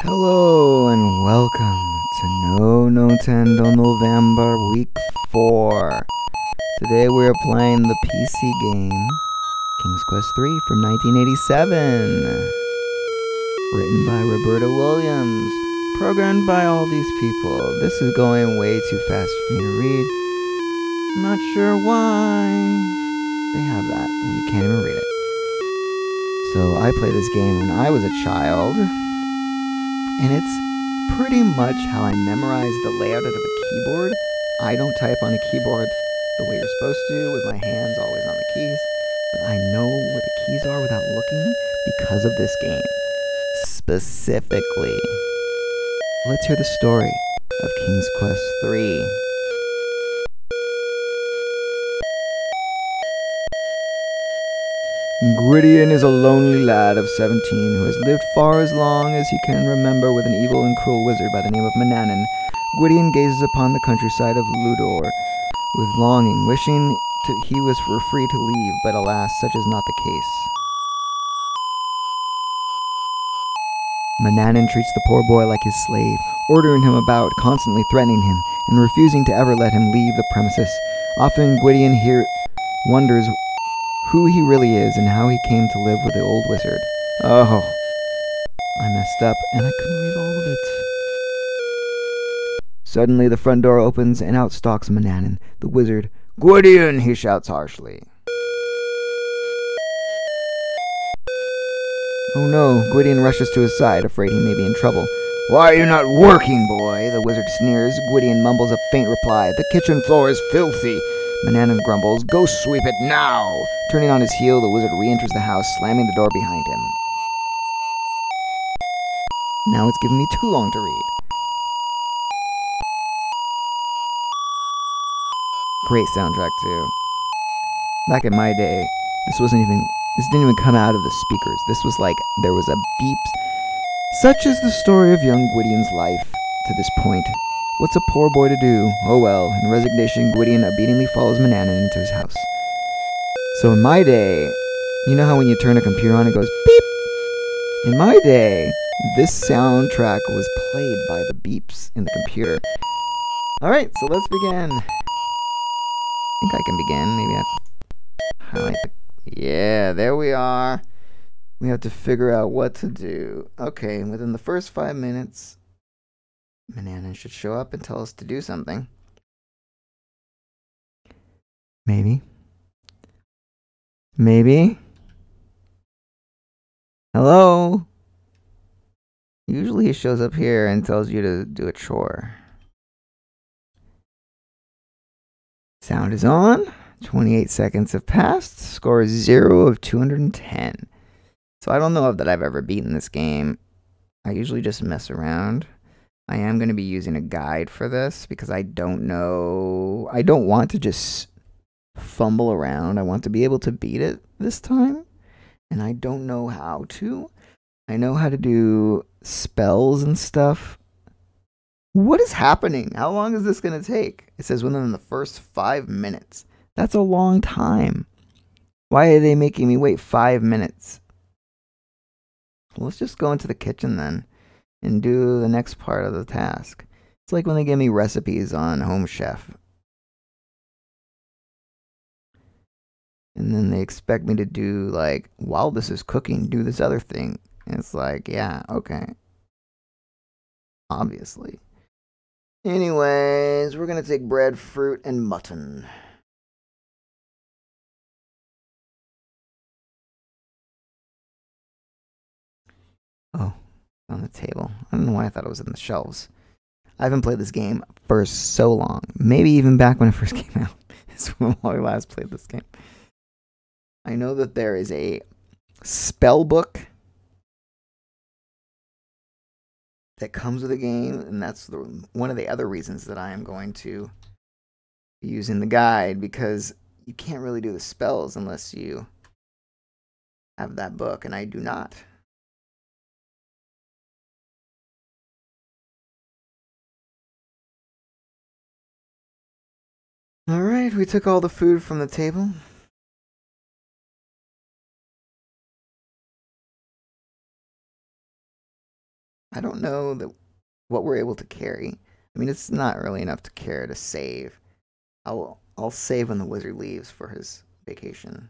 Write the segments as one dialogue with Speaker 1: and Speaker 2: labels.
Speaker 1: Hello and welcome to No Nintendo November Week 4. Today we are playing the PC game King's Quest III from 1987. Written by Roberta Williams. Programmed by all these people. This is going way too fast for me to read. I'm not sure why they have that and you can't even read it. So I played this game when I was a child. And it's pretty much how I memorized the layout of a keyboard. I don't type on a keyboard the way you're supposed to, with my hands always on the keys. But I know where the keys are without looking because of this game. Specifically. Let's hear the story of King's Quest III. Gwydion is a lonely lad of 17 who has lived far as long as he can remember with an evil and cruel wizard by the name of Manannan. Gwydion gazes upon the countryside of Ludor with longing, wishing he was free to leave, but alas, such is not the case. Manannan treats the poor boy like his slave, ordering him about, constantly threatening him, and refusing to ever let him leave the premises. Often Gwydion wonders who he really is and how he came to live with the old wizard. Oh, I messed up and I couldn't read all of it. Suddenly the front door opens and out stalks Manannan, the wizard. "Gwydion!" he shouts harshly. Oh no, Gwydion rushes to his side, afraid he may be in trouble. "Why are you not working, boy?" the wizard sneers. Gwydion mumbles a faint reply. "The kitchen floor is filthy." Manannan grumbles, "Go sweep it now!" Turning on his heel, the wizard re-enters the house, slamming the door behind him. Now it's giving me too long to read. Great soundtrack too. Back in my day, this didn't even come out of the speakers. This was like, there was a beep. Such is the story of young Gwydion's life to this point. What's a poor boy to do? Oh well. In resignation, Gwydion obediently follows Manannan into his house. So in my day, you know how when you turn a computer on it goes beep? In my day, this soundtrack was played by the beeps in the computer. Alright, so let's begin. I think I can begin. Maybe I have to highlight the... Yeah, there we are. We have to figure out what to do. Okay, within the first 5 minutes, Manannan should show up and tell us to do something. Maybe. Maybe. Hello? Usually he shows up here and tells you to do a chore. Sound is on. 28 seconds have passed. Score is 0 of 210. So I don't know that I've ever beaten this game. I usually just mess around. I am going to be using a guide for this because I don't know. I don't want to just fumble around. I want to be able to beat it this time. And I don't know how to. I know how to do spells and stuff. What is happening? How long is this going to take? It says within the first 5 minutes. That's a long time. Why are they making me wait 5 minutes? Well, let's just go into the kitchen then and do the next part of the task. It's like when they give me recipes on Home Chef. And then they expect me to do, like, while this is cooking, do this other thing. And it's like, yeah, okay. Obviously. Anyways, we're going to take bread, fruit, and mutton. Oh, on the table. I don't know why I thought it was in the shelves. I haven't played this game for so long. Maybe even back when it first came out. Is when I last played this game. I know that there is a spell book that comes with the game, and that's one of the other reasons that I am going to be using the guide, because you can't really do the spells unless you have that book, and I do not. Alright, we took all the food from the table. I don't know what we're able to carry. I mean, it's not really enough to care to save. I'll save when the wizard leaves for his vacation.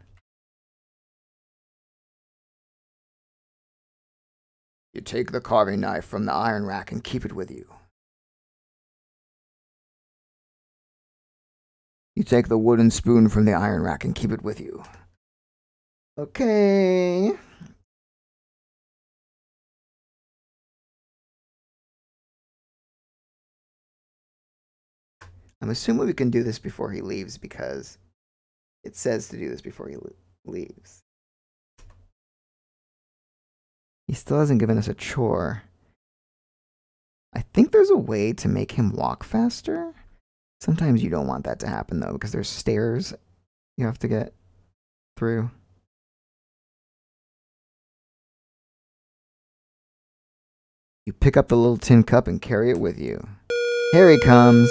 Speaker 1: You take the carving knife from the iron rack and keep it with you. You take the wooden spoon from the iron rack and keep it with you. Okay. I'm assuming we can do this before he leaves because it says to do this before he leaves. He still hasn't given us a chore. I think there's a way to make him walk faster. Sometimes you don't want that to happen, though, because there's stairs you have to get through. You pick up the little tin cup and carry it with you. Here he comes.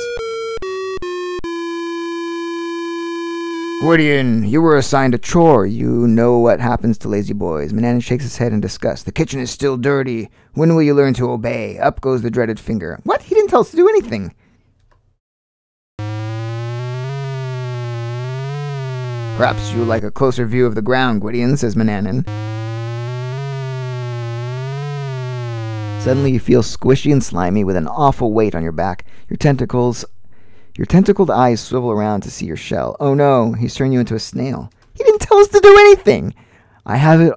Speaker 1: Gwydion, you were assigned a chore. You know what happens to lazy boys. Manannan shakes his head in disgust. The kitchen is still dirty. When will you learn to obey? Up goes the dreaded finger. What? He didn't tell us to do anything. Perhaps you would like a closer view of the ground, Gwydion, says Manannan. Suddenly you feel squishy and slimy with an awful weight on your back. Your tentacled eyes swivel around to see your shell. Oh no, he's turned you into a snail. He didn't tell us to do anything. I have it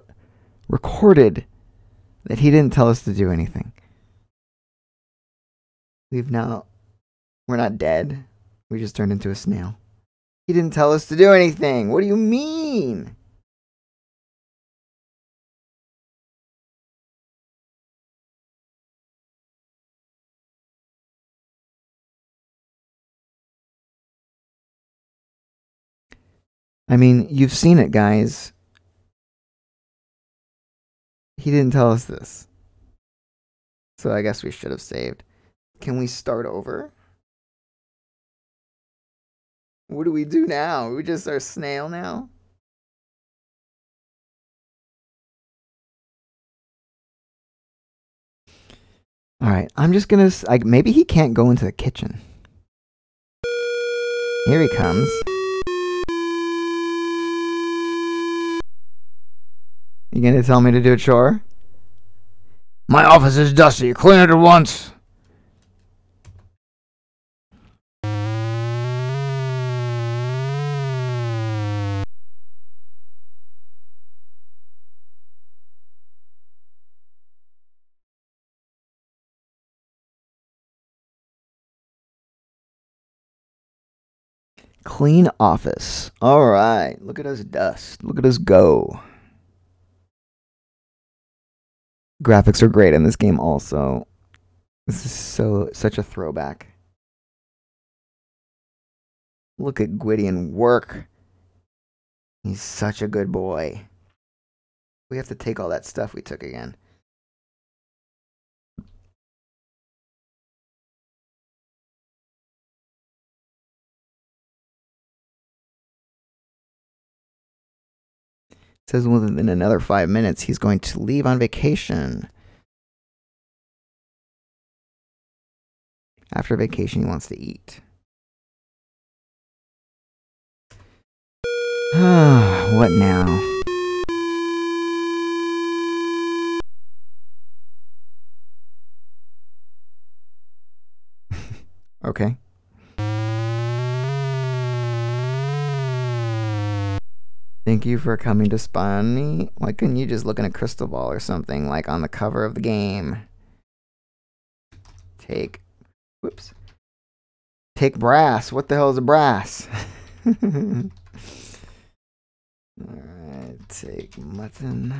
Speaker 1: recorded that he didn't tell us to do anything. We're not dead. We just turned into a snail. He didn't tell us to do anything. What do you mean? I mean, you've seen it, guys. He didn't tell us this. So I guess we should have saved. Can we start over? What do we do now? We just are snail now? Alright, I'm just gonna... maybe he can't go into the kitchen. Here he comes. You gonna tell me to do a chore? My office is dusty. Clean it at once. Clean office. Alright, look at us dust. Look at us go. Graphics are great in this game also. This is such a throwback. Look at Gwydion work. He's such a good boy. We have to take all that stuff we took again. It says within another 5 minutes he's going to leave on vacation. After vacation he wants to eat. What now? Okay. Thank you for coming to spy on me. Why couldn't you just look in a crystal ball or something like on the cover of the game? Take brass. What the hell is a brass? Alright, take mutton.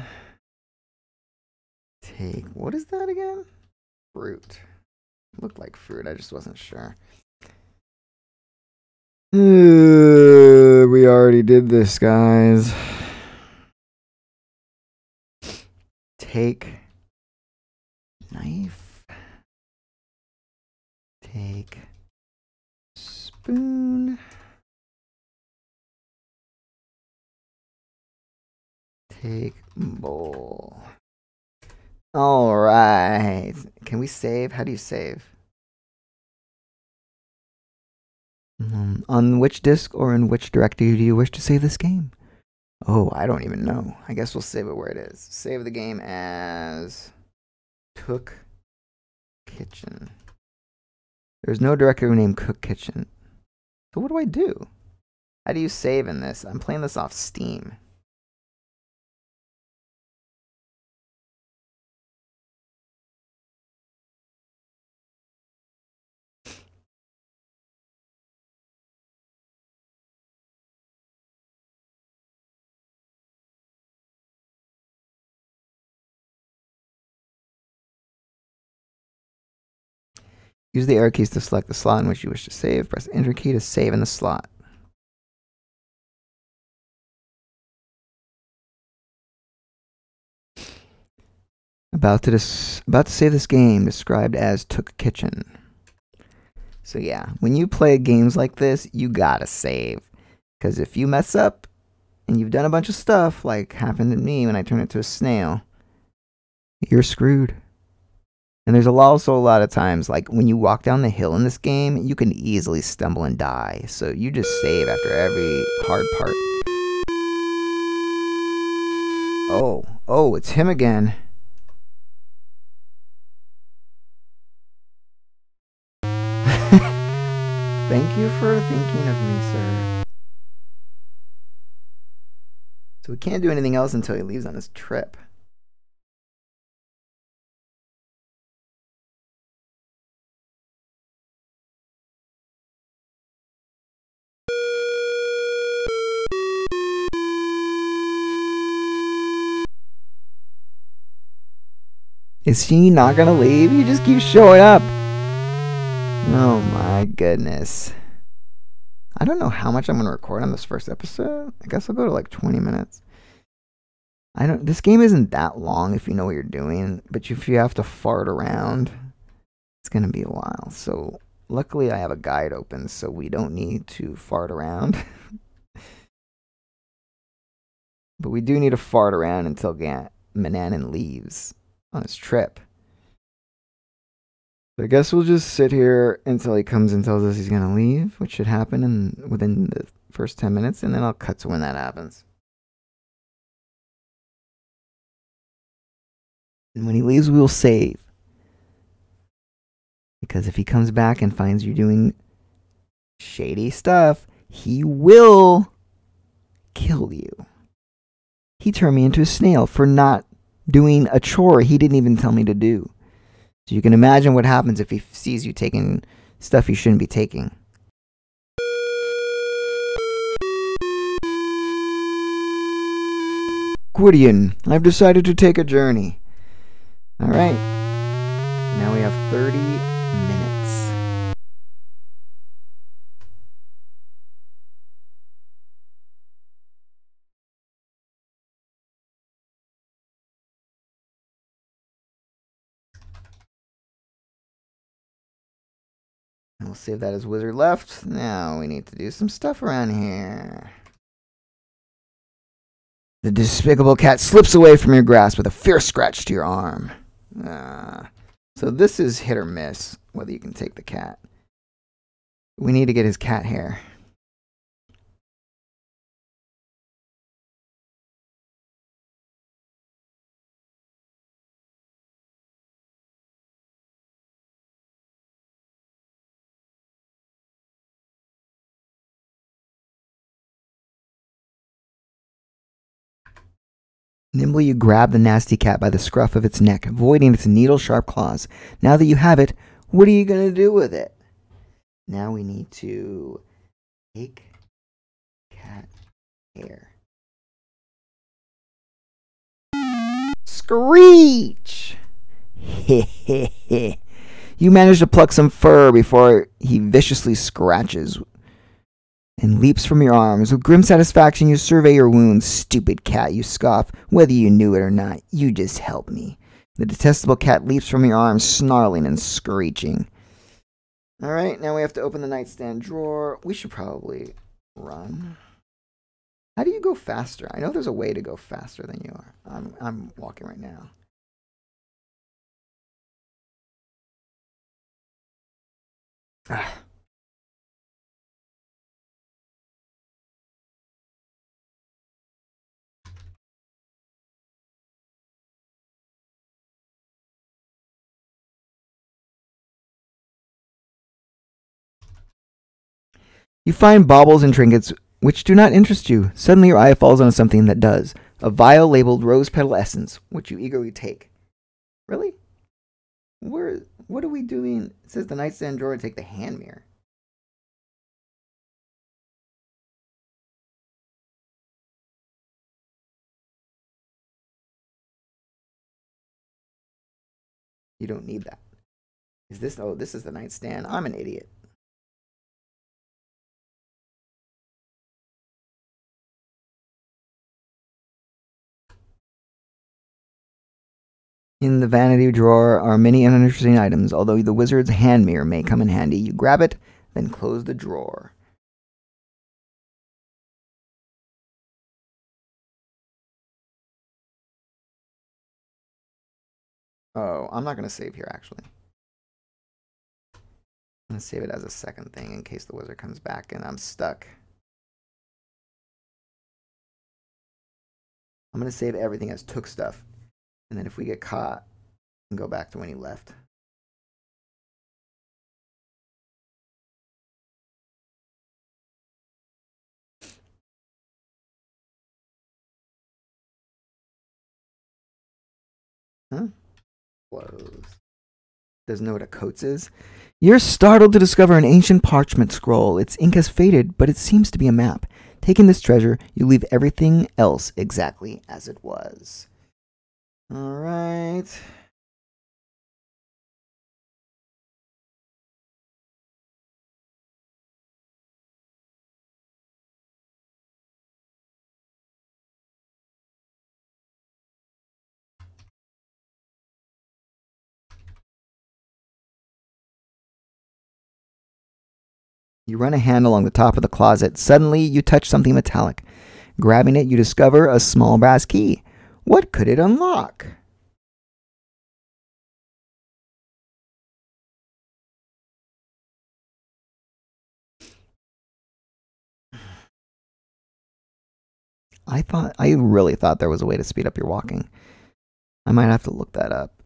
Speaker 1: Take, what is that again? Fruit. It looked like fruit, I just wasn't sure. We already did this, guys. Take knife. Take spoon. Take bowl. All right. Can we save? How do you save? On which disk or in which directory do you wish to save this game? Oh, I don't even know. I guess we'll save it where it is. Save the game as Cook Kitchen. There's no directory named Cook Kitchen. So what do I do? How do you save in this? I'm playing this off Steam. Use the arrow keys to select the slot in which you wish to save. Press Enter key to save in the slot. About to save this game, described as Took Kitchen. So yeah, when you play games like this, you gotta save. Because if you mess up, and you've done a bunch of stuff, like happened to me when I turned into a snail, you're screwed. And there's also a lot of times, like when you walk down the hill in this game, you can easily stumble and die. So you just save after every hard part. Oh, it's him again. Thank you for thinking of me, sir. So we can't do anything else until he leaves on his trip. Is he not gonna leave? He just keeps showing up. Oh my goodness. I don't know how much I'm gonna record on this first episode. I guess I'll go to like 20 minutes. This game isn't that long if you know what you're doing, but if you have to fart around, it's gonna be a while. So luckily I have a guide open, so we don't need to fart around. But we do need to fart around until Manannan leaves on his trip. I guess we'll just sit here until he comes and tells us he's gonna leave, which should happen within the first 10 minutes, and then I'll cut to when that happens. And when he leaves, we'll save. Because if he comes back and finds you doing shady stuff, he will kill you. He turned me into a snail for not doing a chore he didn't even tell me to do. So you can imagine what happens if he sees you taking stuff you shouldn't be taking. Gwydion, I've decided to take a journey. Alright. Now we have 30 minutes. And we'll save that as wizard left. Now we need to do some stuff around here. The despicable cat slips away from your grasp with a fierce scratch to your arm. So this is hit or miss, whether you can take the cat. We need to get his cat hair. Nimbly you grab the nasty cat by the scruff of its neck, avoiding its needle-sharp claws. Now that you have it, what are you going to do with it? Now we need to take cat hair. Screech! Hehehe. You manage to pluck some fur before he viciously scratches and leaps from your arms. With grim satisfaction, you survey your wounds. Stupid cat, you scoff. Whether you knew it or not, you just helped me. The detestable cat leaps from your arms, snarling and screeching. Alright, now we have to open the nightstand drawer. We should probably run. How do you go faster? I know there's a way to go faster than you are. I'm walking right now. Ah. You find baubles and trinkets which do not interest you. Suddenly your eye falls on something that does. A vial labeled rose petal essence, which you eagerly take. Really? What are we doing? It says the nightstand drawer, take the hand mirror. You don't need that. Is this, oh, this is the nightstand. I'm an idiot. In the vanity drawer are many uninteresting items. Although the wizard's hand mirror may come in handy, you grab it, then close the drawer. Oh, I'm not going to save here, actually. I'm going to save it as a second thing in case the wizard comes back and I'm stuck. I'm going to save everything as took stuff. And then if we get caught, we can go back to when he left. Huh? Close. Doesn't know what a coats is. You're startled to discover an ancient parchment scroll. Its ink has faded, but it seems to be a map. Taking this treasure, you leave everything else exactly as it was. All right. You run a hand along the top of the closet. Suddenly, you touch something metallic. Grabbing it, you discover a small brass key. What could it unlock? I really thought there was a way to speed up your walking. I might have to look that up.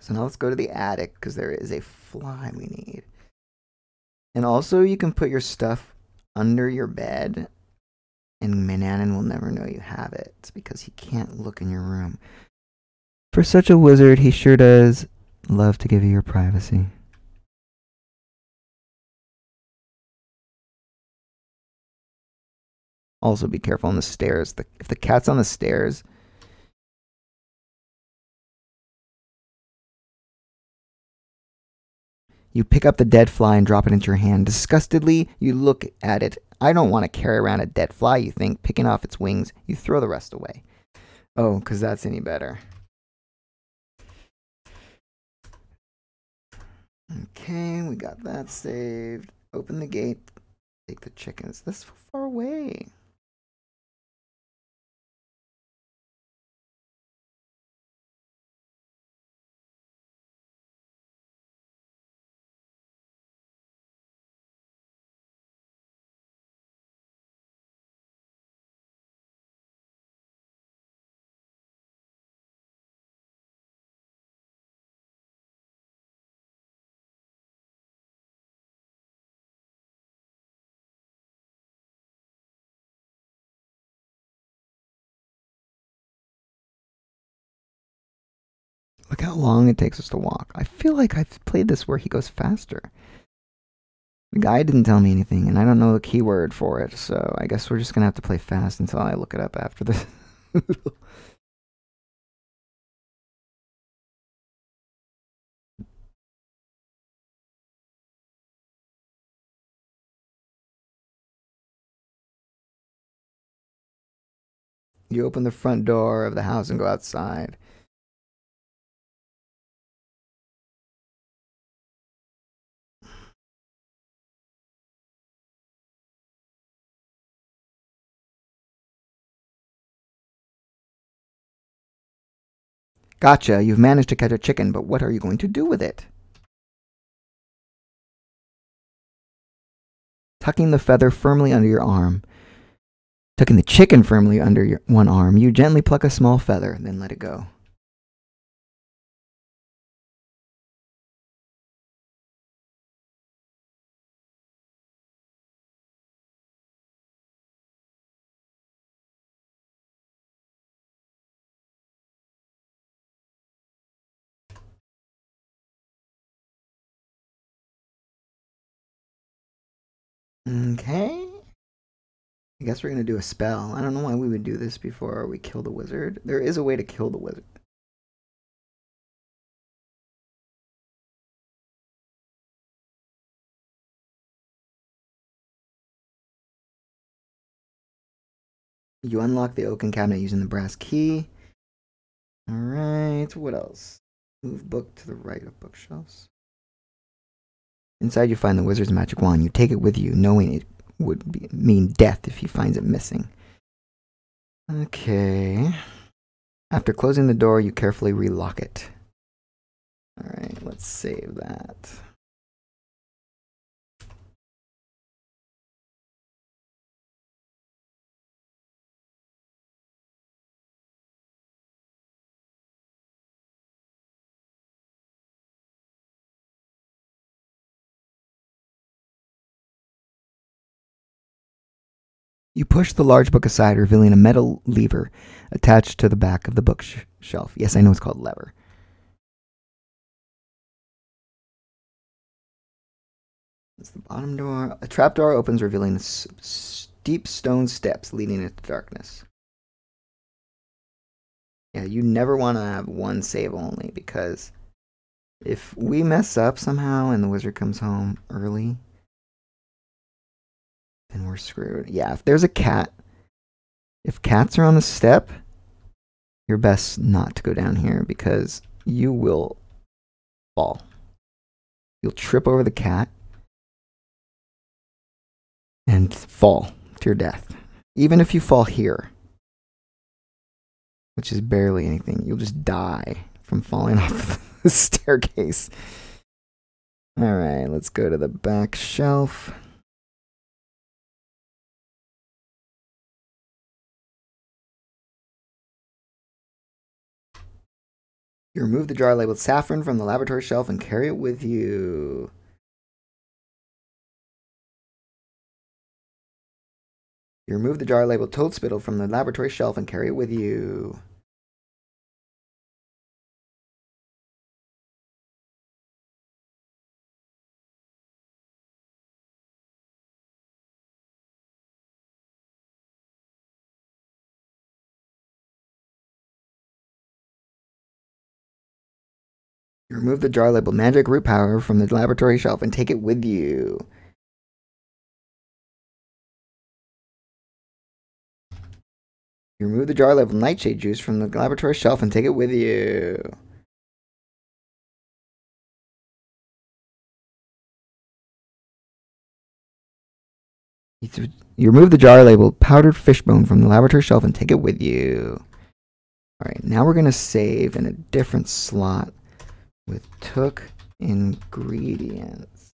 Speaker 1: So now let's go to the attic because there is a fly we need. And also, you can put your stuff under your bed, and Manannan will never know you have it. It's because he can't look in your room. For such a wizard, he sure does love to give you your privacy. Also, be careful on the stairs. If the cat's on the stairs, you pick up the dead fly and drop it into your hand. Disgustedly, you look at it. I don't want to carry around a dead fly, you think. Picking off its wings, you throw the rest away. Oh, because that's any better. Okay, we got that saved. Open the gate. Take the chickens. That's so far away. Look how long it takes us to walk. I feel like I've played this where he goes faster. The guy didn't tell me anything, and I don't know the keyword for it, so I guess we're just gonna have to play fast until I look it up after this. You open the front door of the house and go outside. Gotcha, you've managed to catch a chicken, but what are you going to do with it? Tucking the feather firmly under your arm. Tucking the chicken firmly under your one arm, you gently pluck a small feather, then let it go. Okay. I guess we're going to do a spell. I don't know why we would do this before we kill the wizard. There is a way to kill the wizard. You unlock the oaken cabinet using the brass key. Alright, what else? Move book to the right of bookshelves. Inside you find the wizard's magic wand. You take it with you, knowing it would mean death if he finds it missing. Okay. After closing the door, you carefully relock it. Alright, let's save that. You push the large book aside, revealing a metal lever attached to the back of the bookshelf. Yes, I know it's called lever. That's the bottom door. A trapdoor opens, revealing steep stone steps leading into darkness. Yeah, you never want to have one save only, because if we mess up somehow and the wizard comes home early, then we're screwed. Yeah, if there's a cat, if cats are on the step, you're best not to go down here, because you will fall. You'll trip over the cat and fall to your death. Even if you fall here, which is barely anything, you'll just die from falling off the staircase. Alright, let's go to the back shelf. You remove the jar labeled saffron from the laboratory shelf and carry it with you. You remove the jar labeled toad spittle from the laboratory shelf and carry it with you. You remove the jar labeled magic root powder from the laboratory shelf and take it with you. You remove the jar labeled nightshade juice from the laboratory shelf and take it with you. You remove the jar labeled powdered fishbone from the laboratory shelf and take it with you. Alright, now we're going to save in a different slot with took ingredients.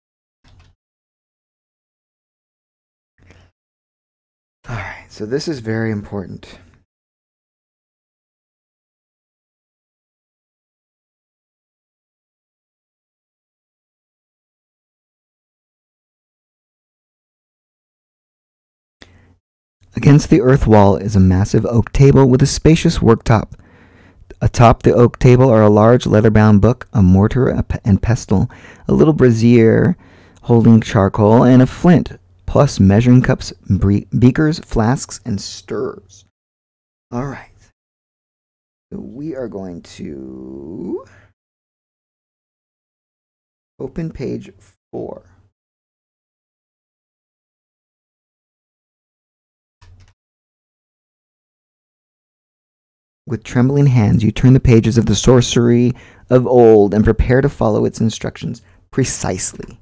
Speaker 1: Alright, so this is very important. Against the earth wall is a massive oak table with a spacious worktop. Atop the oak table are a large leather-bound book, a mortar and pestle, a little brazier holding charcoal, and a flint, plus measuring cups, beakers, flasks, and stirrers. All right. So we are going to open page 4. With trembling hands, you turn the pages of the sorcery of old and prepare to follow its instructions precisely.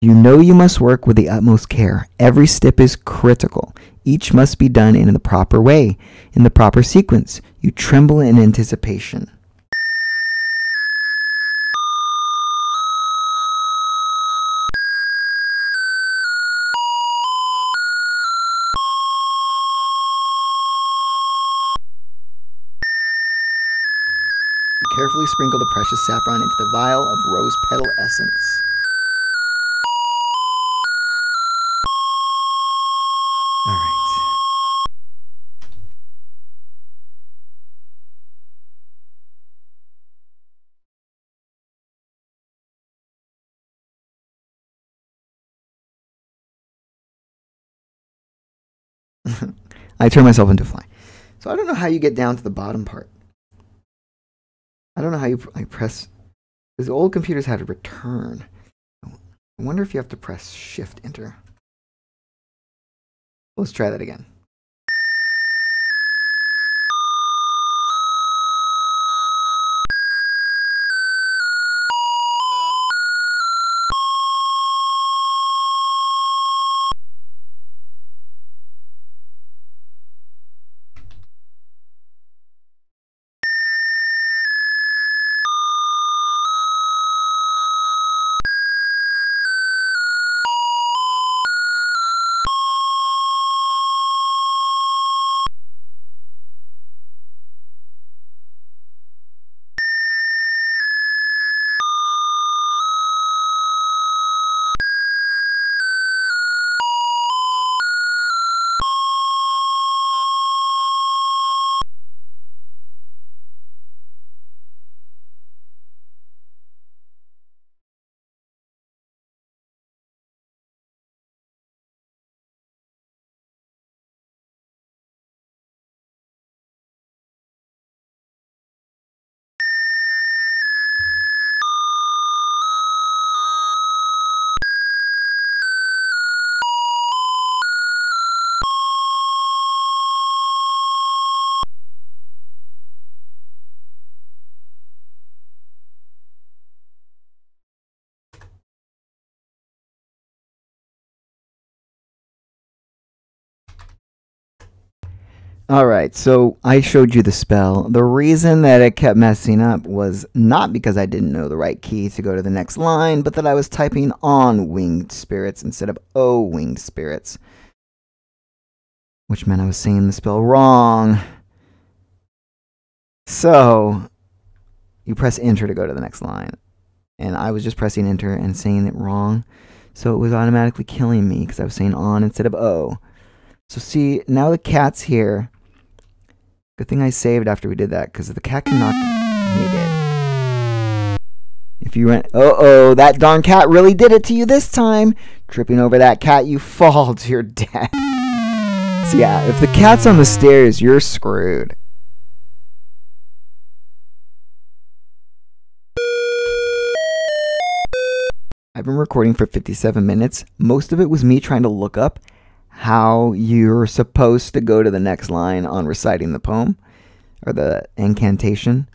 Speaker 1: You know you must work with the utmost care. Every step is critical. Each must be done in the proper way, in the proper sequence. You tremble in anticipation. Carefully sprinkle the precious saffron into the vial of rose petal essence. All right. I turn myself into a fly. So I don't know how you get down to the bottom part. I don't know how you press, because old computers had a return. I wonder if you have to press Shift Enter. Let's try that again. Alright, so I showed you the spell. The reason that it kept messing up was not because I didn't know the right key to go to the next line, but that I was typing on winged spirits instead of O winged spirits. Which meant I was saying the spell wrong. So, you press enter to go to the next line. And I was just pressing enter and saying it wrong. So it was automatically killing me because I was saying on instead of O. So see, now the cat's here. Good thing I saved after we did that, because the cat can knock. He did. If you went, uh-oh, that darn cat really did it to you this time. Tripping over that cat, you fall to your death. So yeah, if the cat's on the stairs, you're screwed. I've been recording for 57 minutes. Most of it was me trying to look up how you're supposed to go to the next line on reciting the poem or the incantation.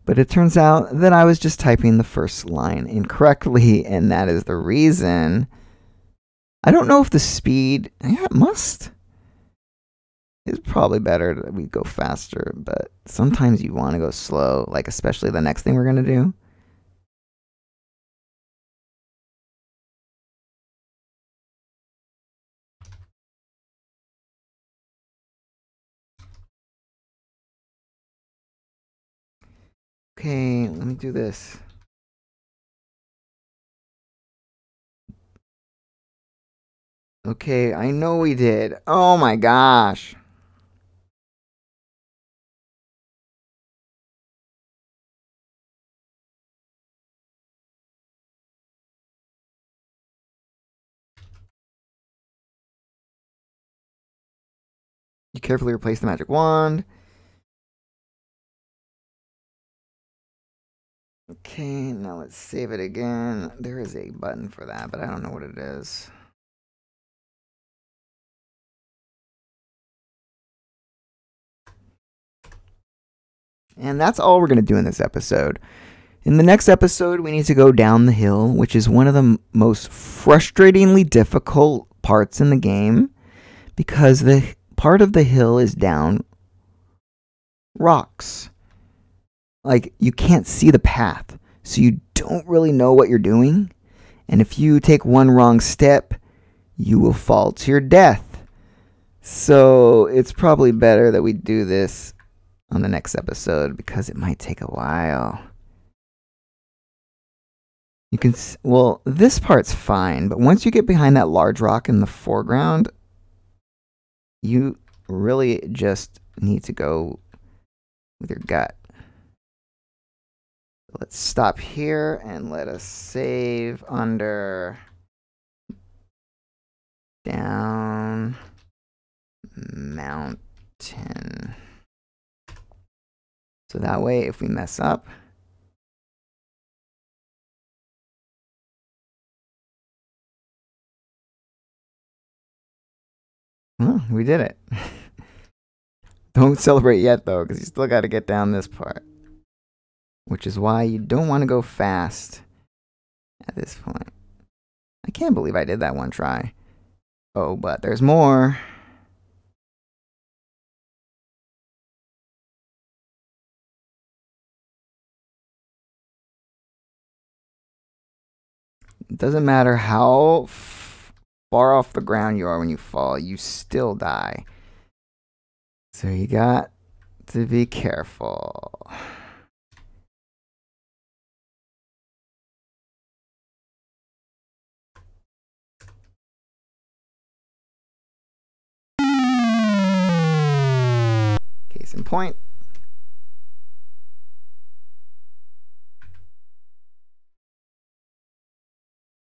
Speaker 1: But it turns out that I was just typing the first line incorrectly, and that is the reason. I don't know if the speed, yeah, it must. It's probably better that we go faster, but sometimes you want to go slow, like especially the next thing we're going to do. Okay, let me do this. Okay, I know we did. Oh my gosh. You carefully replace the magic wand. Okay, now let's save it again. There is a button for that, but I don't know what it is. And that's all we're going to do in this episode. In the next episode, we need to go down the hill, which is one of the most frustratingly difficult parts in the game, because the part of the hill is down rocks. Like, you can't see the path, so you don't really know what you're doing. And if you take one wrong step, you will fall to your death. So it's probably better that we do this on the next episode because it might take a while. You can, well, this part's fine, but once you get behind that large rock in the foreground, you really just need to go with your gut. Let's stop here and let us save under down mountain. So that way, if we mess up, oh, we did it. Don't celebrate yet, though, because you still got to get down this part. Which is why you don't want to go fast at this point. I can't believe I did that one try. Oh, but there's more. It doesn't matter how far off the ground you are when you fall, you still die. So you got to be careful. Case in point.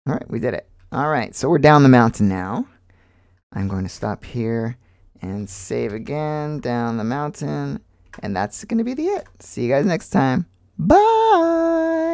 Speaker 1: All right, we did it. All right, so we're down the mountain now. I'm going to stop here and save again down the mountain. And that's going to be it. See you guys next time. Bye.